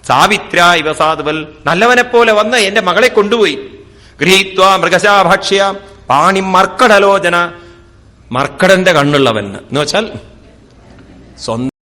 സാവിത്ര ഇവ സാധുവൽ. നല്ലവനെ പോലെ വന്ന് എന്റെ മകളെ കൊണ്ടുപോയി. ഗൃഹീത്വാ മൃഗശാഭാക്ഷ്യ പാണിം മർക്കടലോചന, മർക്കടന്റെ കണ്ണുള്ളവൻ എന്ന് വെച്ചാൽ സ്വന്തം